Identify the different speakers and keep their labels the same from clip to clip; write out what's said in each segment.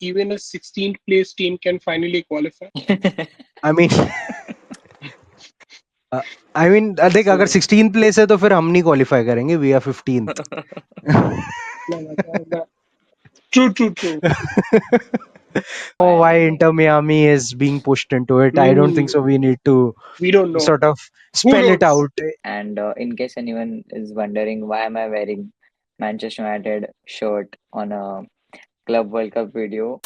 Speaker 1: even a 16th place team can finally qualify?
Speaker 2: I mean, uh, देख अगर
Speaker 3: So
Speaker 2: 16th place है तो फिर हम नहीं क्वालिफाई करेंगे, we are 15th.
Speaker 1: No, no, no, no. True, true, true.
Speaker 2: Oh, why
Speaker 3: and
Speaker 2: Inter Miami is being pushed into it? I don't think
Speaker 1: Hmm.
Speaker 2: so. We need to
Speaker 1: We don't know.
Speaker 2: sort of
Speaker 1: Who
Speaker 2: spell it
Speaker 1: knows?
Speaker 2: out.
Speaker 3: in case anyone is wondering why am I wearing Manchester United shirt on a Club World Cup video.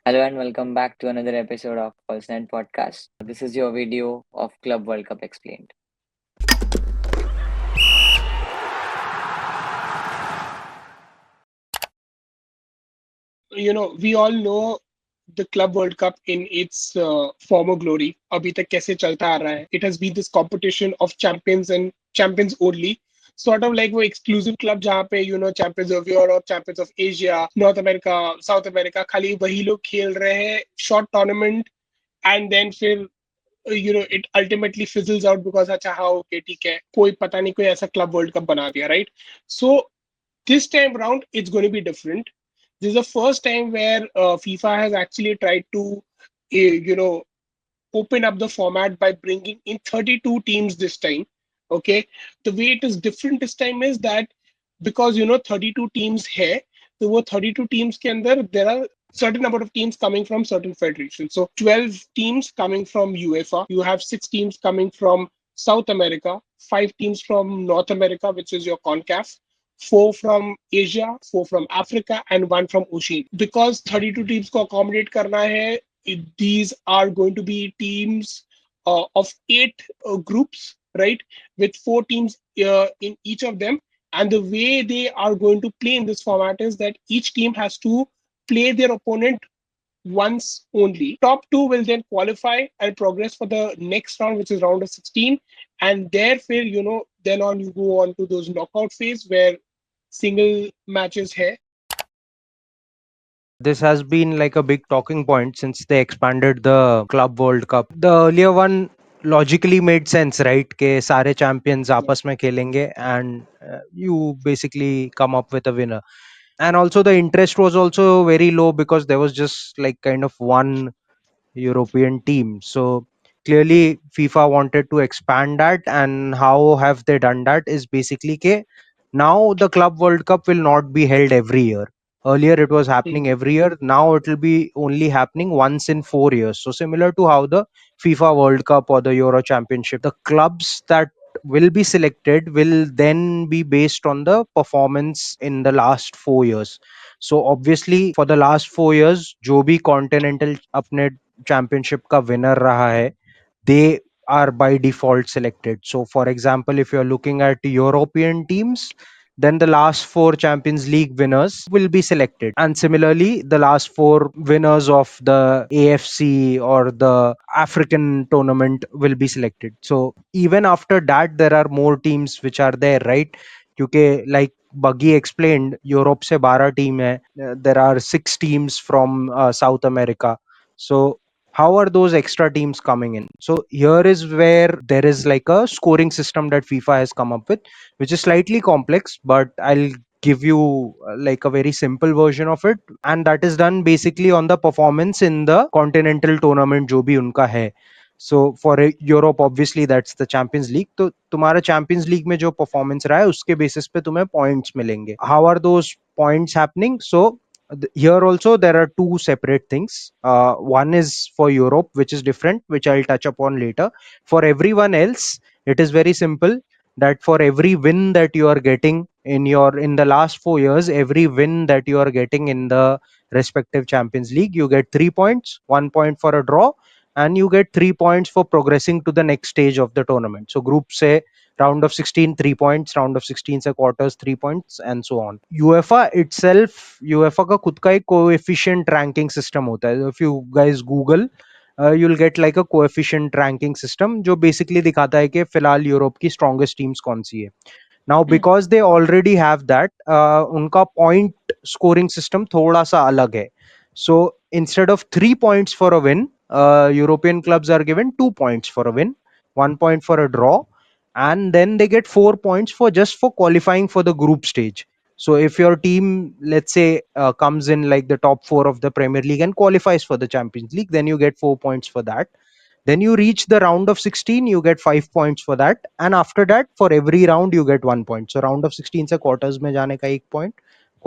Speaker 3: Hello and welcome back to another episode of False9 Podcast. This is your video of Club World Cup explained.
Speaker 1: We all know the Club World Cup in its former glory. अभी तक कैसे चलता आ रहा है? It has been this competition of champions and champions only. Sort of like वो exclusive club जहाँ पे champions of Europe, champions of Asia, North America, South America खाली वही लोग खेल रहे हैं short tournament and then फिर it ultimately fizzles out because अच्छा हाँ okay ठीक है कोई पता नहीं कोई ऐसा club world cup बना दिया, right? So this time round it's going to be different. This is the first time where FIFA has actually tried to open up the format by bringing in 32 teams this time. Okay, the way it is different this time is that because 32 teams here, so वो 32 teams के अंदर there are certain number of teams coming from certain federations. So 12 teams coming from UEFA. You have 6 teams coming from South America, 5 teams from North America, which is your CONCACAF, 4 from Asia, 4 from Africa, and 1 from Oceania. Because 32 teams को accommodate करना है, these are going to be teams of 8 groups, right? With 4 teams in each of them. And the way they are going to play in this format is that each team has to play their opponent once only. Top two will then qualify and progress for the next round, which is round of 16. And therefore, then on you go on to those knockout phase where single matches here.
Speaker 2: This has been like a big talking point since they expanded the Club World Cup. The earlier one logically made sense, right? के सारे champions
Speaker 1: Yeah.
Speaker 2: आपस में खेलेंगे and you basically come up with a winner. And also the interest was also very low because there was just like kind of one European team. So clearly FIFA wanted to expand that, and how have they done that is basically ke now the Club World Cup will not be held every year. Earlier it was happening
Speaker 1: Mhm.
Speaker 2: every year. Now it will be only happening once in 4 years. So similar to how the FIFA World Cup or the Euro Championship, the clubs that will be selected will then be based on the performance in the last 4 years. So obviously for the last 4 years जो भी continental अपने championship का winner रहा है, they are by default selected. So for example, if you're looking at European teams, then the last four Champions League winners will be selected. And similarly, the last four winners of the AFC or the African tournament will be selected. So even after that, there are more teams which are there, right? क्योंकि like Buggy explained, Europe से 12 team है, there are 6 teams from South America. So how are those extra teams coming in? So here is where there is like a scoring system that FIFA has come up with, which is slightly complex, but I'll give you like a very simple version of it, and that is done basically on the performance in the continental tournament जो भी उनका है. So for Europe obviously that's the Champions League. तो तुम्हारा Champions League में जो performance रहा है उसके basis पे तुम्हें points मिलेंगे. How are those points happening? So here also there are two separate things. One is for Europe, which is different, which I'll touch upon later. For everyone else, it is very simple that for every win that you are getting in the last 4 years, every win that you are getting in the respective Champions League, you get 3 points, 1 point for a draw, and you get 3 points for progressing to the next stage of the tournament. So group say round of 16 3 points, round of 16 से quarters 3 points, and so on. UEFA itself, UEFA का खुद का एक coefficient ranking system होता है. If you guys Google, you'll get like a coefficient ranking system जो basically दिखाता है कि फिलहाल यूरोप की strongest teams कौन सी है. Now because they already have that, उनका point scoring system थोड़ा सा अलग है. So instead of 3 points for a win, European clubs are given 2 points for a win, 1 point for a draw, and then they get 4 points for just for qualifying for the group stage. So if your team, let's say, comes in like the top 4 of the Premier League and qualifies for the Champions League, then you get 4 points for that. Then you reach the round of 16, you get 5 points for that, and after that for every round you get 1 point. So round of 16 से quarters में जाने का 1 point,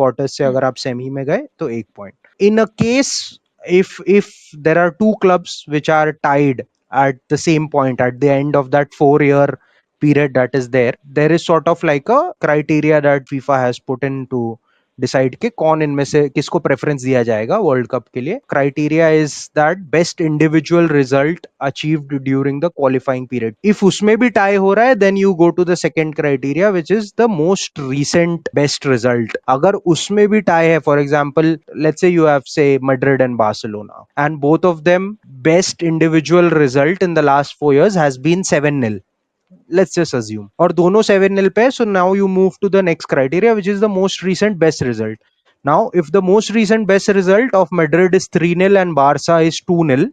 Speaker 2: quarters से अगर आप semi में गए तो 1 point. In a case, if there are two clubs which are tied at the same point at the end of that 4 year period that is there is sort of like a criteria that FIFA has put in to decide के कौन इनमें से किसको preference दिया जाएगा world cup के लिए. Criteria is that best individual result achieved during the qualifying period. If उसमें भी टाई हो रहा है then you go to the second criteria which is the most recent best result. अगर उसमें भी टाई है, for example let's say you have say Madrid and Barcelona and both of them best individual result in the last 4 years has been 7-0, let's just assume, or dono 7-0 pe. So now you move to the next criteria, which is the most recent best result. Now if the most recent best result of Madrid is 3-0 and Barca is 2-0,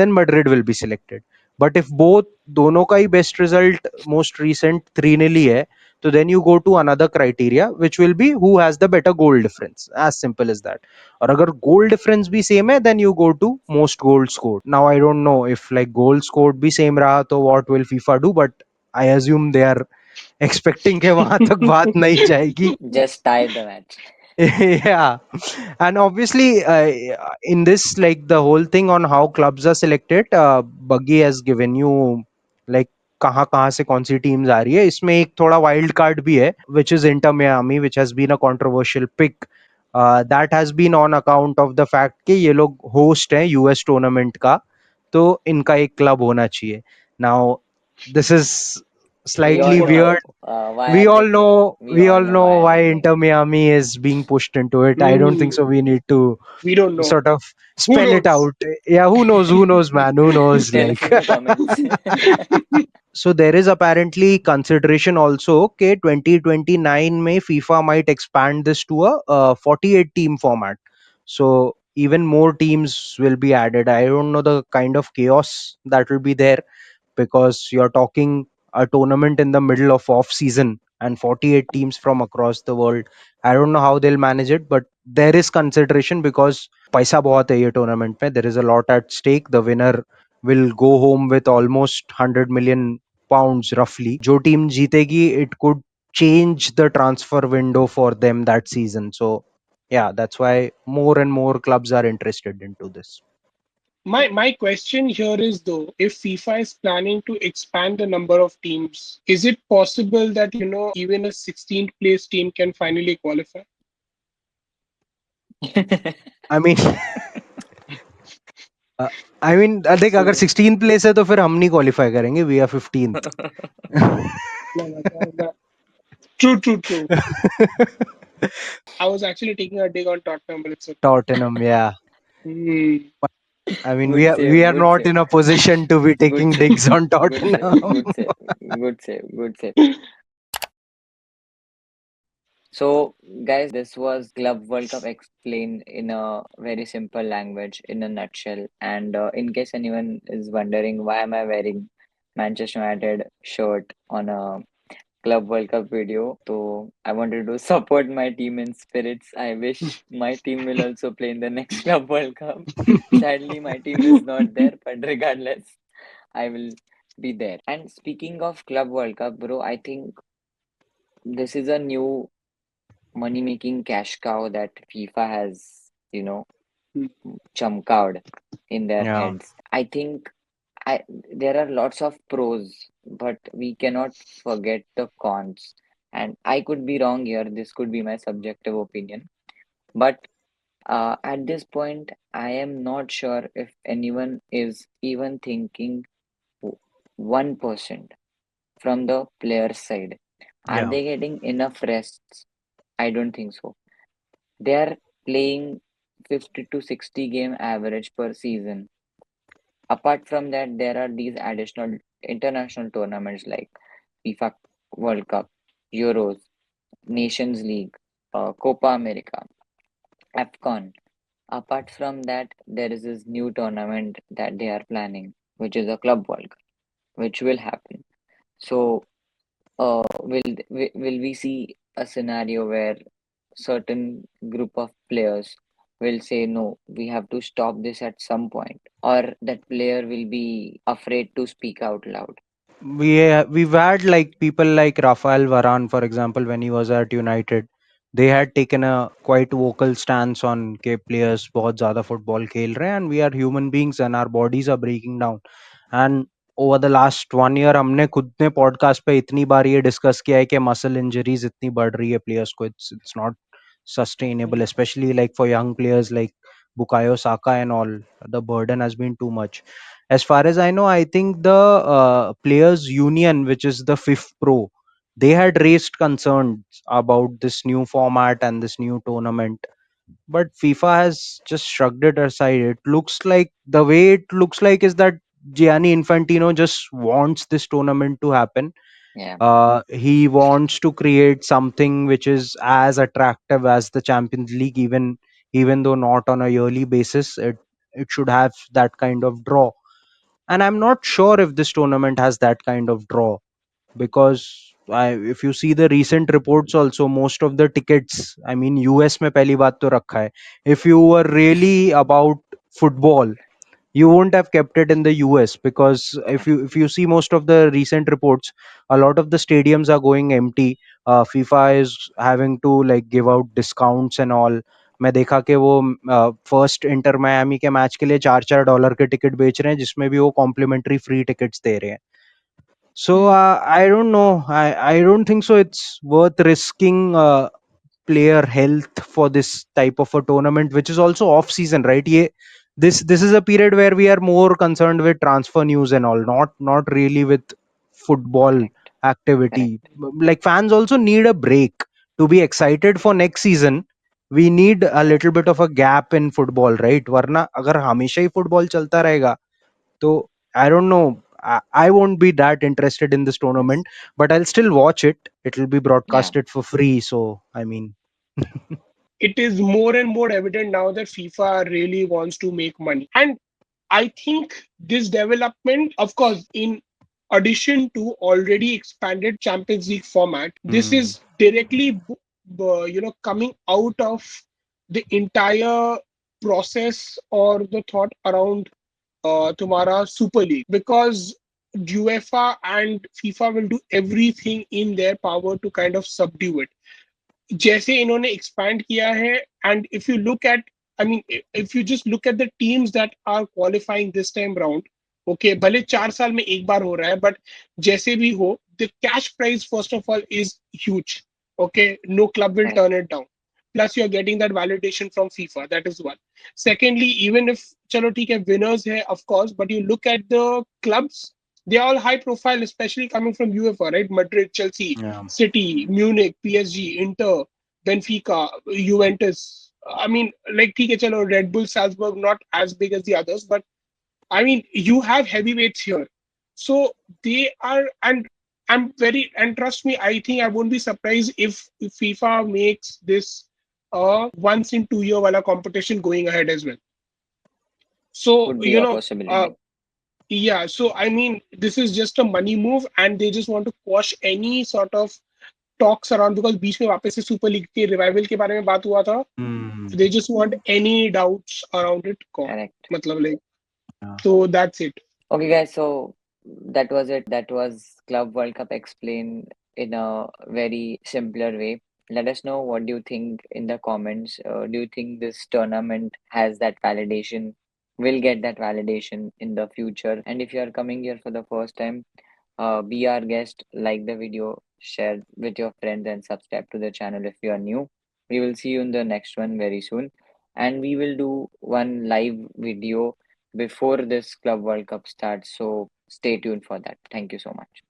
Speaker 2: then Madrid will be selected. But if both dono ka hi best result most recent 3-0 hi hai, so then you go to another criteria which will be who has the better goal difference. As simple as that. Or agar goal difference bhi same hai, then you go to most goals scored. Now I don't know if like goal scored bhi same raha to what will FIFA do, but I assume they are expecting के वहां तक बात नहीं जाएगी.
Speaker 3: Just tie the match.
Speaker 2: Yeah, and obviously in this, like the whole thing on how clubs are selected, Buggy has given you like कहाँ कहाँ से कौन सी टीम्स आ रही है. इसमें एक थोड़ा वाइल्ड कार्ड भी है which is Inter Miami, which has been a controversial pick. That has been on account of the fact कि ये लोग host हैं US टूर्नामेंट का, तो इनका एक क्लब होना चाहिए. Now this is
Speaker 3: We all
Speaker 2: slightly
Speaker 3: know
Speaker 2: weird.
Speaker 3: why
Speaker 2: we
Speaker 3: are
Speaker 2: all
Speaker 3: they playing.
Speaker 2: know
Speaker 3: We
Speaker 2: we
Speaker 3: all
Speaker 2: all
Speaker 3: know
Speaker 2: know
Speaker 3: why are
Speaker 2: why
Speaker 3: they playing.
Speaker 2: Inter Miami is being pushed into it. I don't think
Speaker 1: Hmm.
Speaker 2: so we need to
Speaker 1: We don't know.
Speaker 2: sort of
Speaker 1: Who
Speaker 2: spell it
Speaker 1: knows?
Speaker 2: out. Yeah, who knows, man, who knows,
Speaker 3: Tell us
Speaker 2: like.
Speaker 3: in the comments.
Speaker 2: So there is apparently consideration also okay 2029 may FIFA might expand this to a 48 team format, so even more teams will be added. I don't know the kind of chaos that will be there, because you're talking a tournament in the middle of off season and 48 teams from across the world. I don't know how they'll manage it, but there is consideration because paisa bahut hai ye tournament mein. There is a lot at stake. The winner will go home with almost 100 million pounds roughly. Jo team jeetegi, it could change the transfer window for them that season. So yeah, that's why more and more clubs are interested into this.
Speaker 1: My question here is though, if FIFA is planning to expand the number of teams, is it possible that even a 16th place team can finally qualify?
Speaker 2: I mean, I mean देख, अगर
Speaker 3: So
Speaker 2: 16 place है तो फिर हम नहीं qualify करेंगे, we are 15th.
Speaker 1: No, no, true, true, true. I was actually taking a dig on Tottenham, but it's okay.
Speaker 2: Tottenham, yeah.
Speaker 1: Hmm.
Speaker 2: I mean,
Speaker 3: good
Speaker 2: we
Speaker 3: save,
Speaker 2: are
Speaker 3: good
Speaker 2: not
Speaker 3: save,
Speaker 2: in a position to be
Speaker 3: good
Speaker 2: taking
Speaker 3: save,
Speaker 2: digs on
Speaker 3: good save,
Speaker 2: Tottenham.
Speaker 3: good save, good save, good save. So, guys, this was Club World Cup explained in a very simple language, in a nutshell. And in case anyone is wondering why am I wearing Manchester United shirt on a Club World Cup video, so I wanted to support my team in spirits. I wish my team will also play in the next Club World Cup. Sadly, my team is not there, but regardless, I will be there. And speaking of Club World Cup, bro, I think this is a new money making cash cow that FIFA has, chumkawed in their
Speaker 2: Yeah.
Speaker 3: heads. I think I there are lots of pros, but we cannot forget the cons. And I could be wrong here. This could be my subjective opinion. But at this point, I am not sure if anyone is even thinking 1% from the player's side. Are
Speaker 2: Yeah.
Speaker 3: they getting enough rests? I don't think so. They are playing 50 to 60 game average per season. Apart from that, there are these additional international tournaments like FIFA World Cup, Euros, Nations League, Copa America, AFCON. Apart from that, there is this new tournament that they are planning, which is a Club World Cup, which will happen. So, will we see a scenario where certain group of players will say, no, we have to stop this at some point, or that player will be afraid to speak out loud.
Speaker 2: We've had like people like Rafael Varane, for example, when he was at United. They had taken a quite vocal stance on के players बहुत ज़्यादा football खेल रहे हैं and we are human beings and our bodies are breaking down. And over the last 1 year हमने खुद ने podcast पे इतनी बार ये discuss किया है कि muscle injuries इतनी बढ़ रही है players को. It's not sustainable, especially like for young players like Bukayo Saka and all. The burden has been too much. As far as I know, I think the Players Union, which is the fifth pro, they had raised concerns about this new format and this new tournament. But FIFA has just shrugged it aside. It looks like the way it looks like is that Gianni Infantino just wants this tournament to happen.
Speaker 3: Yeah,
Speaker 2: He wants to create something which is as attractive as the Champions League, even though not on a yearly basis. It should have that kind of draw, and I'm not sure if this tournament has that kind of draw because if you see the recent reports also, most of the tickets, I mean US में पहली बात तो रखा है. If you were really about football, you won't have kept it in the US because if you see most of the recent reports, a lot of the stadiums are going empty. FIFA is having to like give out discounts and all. मैं देखा कि वो first inter Miami के match के लिए $4 के ticket बेच रहे हैं जिसमें भी वो कॉम्प्लीमेंट्री फ्री टिकट्स दे रहे हैं. So
Speaker 3: hmm,
Speaker 2: I don't know. I don't think so. It's worth risking player health for this type of a tournament, which is also off season, right? This is a period where we are more concerned with transfer news and all, not really with football
Speaker 3: correct,
Speaker 2: activity.
Speaker 3: correct.
Speaker 2: Like fans also need a break to be excited for next season. We need a
Speaker 3: Yeah,
Speaker 2: little bit of a gap in football, right? वरना अगर हमेशा ही football चलता रहेगा so I don't know. I won't be that interested in this
Speaker 3: yes,
Speaker 2: tournament, but I'll still watch it. It will be
Speaker 3: yeah,
Speaker 2: broadcasted for free. So I mean,
Speaker 1: It is more and more evident now that FIFA really wants to make money. And I think this development, of course, in addition to already expanded Champions League format, this
Speaker 2: hmm,
Speaker 1: is directly, coming out of the entire process or the thought around तुम्हारा Super League because UEFA and FIFA will do everything in their power to kind of subdue it. जैसे इन्होंने expand किया है and if you look at I mean if you just look at the teams that are qualifying this time round okay भले 4 साल में एक बार हो रहा है but जैसे भी हो the cash prize first of all is huge okay no club will
Speaker 3: correct.
Speaker 1: turn it down plus you're getting that validation from FIFA that is one secondly even if चलो ठीक है winners है of course but you look at the clubs they are all high profile especially coming from UEFA right Madrid Chelsea
Speaker 2: yeah,
Speaker 1: City, Munich, PSG, Inter, Benfica, Juventus. I mean, like, ठीक है, चलो, Red Bull Salzburg, not as big as the others, but I mean, you have heavyweights here. So they are, and I'm very, and trust me, I think I won't be surprised if FIFA makes this once in 2 year wala competition going ahead as well. So,
Speaker 3: Could be a possibility.
Speaker 1: yeah, so I mean, this is just a money move, and they just want to quash any sort of talks around because बीच में वापस से super league के revival के बारे में बात हुआ था
Speaker 2: hmm,
Speaker 1: they just want any doubts around it gone
Speaker 3: Correct.
Speaker 1: मतलब like
Speaker 2: yeah.
Speaker 1: so that's it.
Speaker 3: Okay, guys, so that was it. That was Club World Cup explained in a very simpler way. Let us know what do you think in the comments. Do you think this tournament has that validation? Will get that validation in the future? And if you are coming here for the first time, be our guest, like the video, share with your friends, and subscribe to the channel if you are new. We will see you in the next one very soon. And we will do one live video before this Club World Cup starts. So stay tuned for that. Thank you so much.